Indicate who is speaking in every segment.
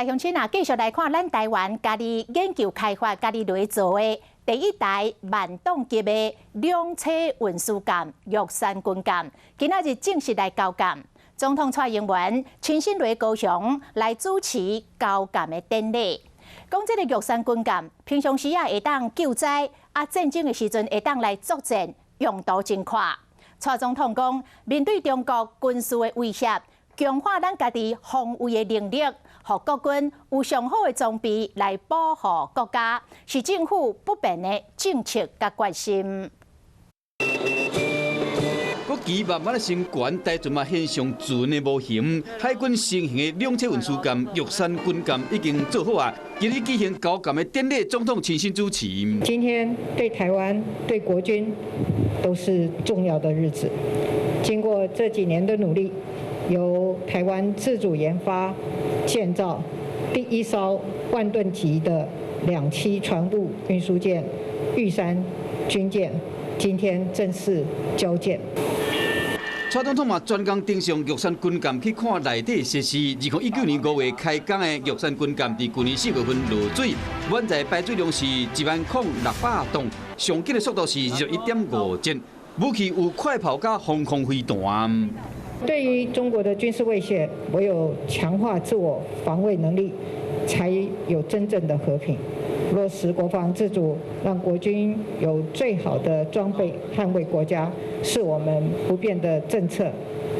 Speaker 1: 来乡亲啊，继续来看咱台湾家己研究开发、家己来做的第一台万吨级的两车运输舰玉山军舰，今仔日正式来交舰。总统蔡英文亲身来高雄来主持交舰的典礼。讲这个玉山军舰，平常时啊会当救灾，战争的时阵会当来作战，用途真宽。蔡总统讲，面对中国军事的威胁，强化咱家己防卫的能力，让国军有上好的装备来保护国家，是政府不变的政策甲决心。
Speaker 2: 国旗慢慢的升悬，台船嘛献上自然的模型。海军成型的两栖运输舰玉山军舰已经做好啊！今日举行交舰的典礼，总统亲身主持。
Speaker 3: 今天对台湾、对国军都是重要的日子。经过这几年的努力，由台湾自主研发、建造第一艘万吨级的两栖船坞运输舰玉山军舰，今天正式交舰。
Speaker 2: 蔡总统嘛专工登上玉山军舰去看内底设施。2019年5月开工的玉山军舰，伫去年4月份落水，满载排水量是10600吨，上紧的速度是21.5节，武器有快炮加防空飞弹。
Speaker 3: 对于中国的军事威胁，唯有强化自我防卫能力，才有真正的和平。落实国防自主，让国军有最好的装备捍卫国家，是我们不变的政策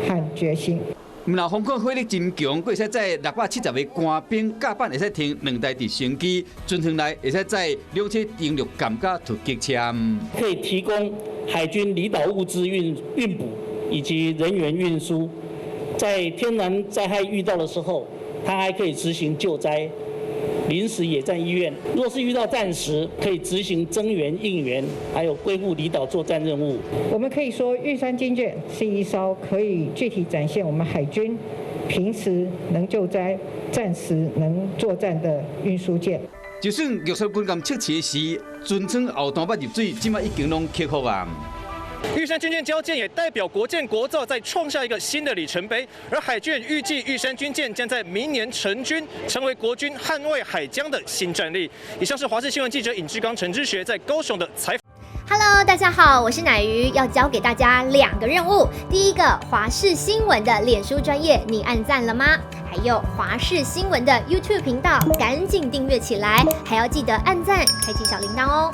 Speaker 3: 和决心。
Speaker 2: 那防空火力真强，佫会使载670个官兵，甲板会使停2台直升机，船舱内会使载两车登陆舰甲突击车，
Speaker 4: 可以提供海军离岛物资运补以及人员运输。在天然灾害遇到的时候，它还可以执行救灾。临时野战医院，若是遇到战时，可以执行增援、应援，还有归护离岛作战任务。
Speaker 3: 我们可以说，玉山军舰是一艘可以具体展现我们海军平时能救灾、战时能作战的运输舰。
Speaker 2: 就算玉山军舰测试时，船舱后端捌入水，即马已经拢克服啊。
Speaker 5: 玉山军舰交舰也代表国建国造再创下一个新的里程碑，而海军预计玉山军舰将在明年成军，成为国军捍卫海疆的新战力。以上是华视新闻记者尹志刚、陈之学在高雄的采访。
Speaker 6: Hello， 大家好，我是乃瑜，要教给大家2个任务。第一个，华视新闻的脸书专页，你按赞了吗？还有华视新闻的 YouTube 频道，赶紧订阅起来，还要记得按赞，开启小铃铛哦。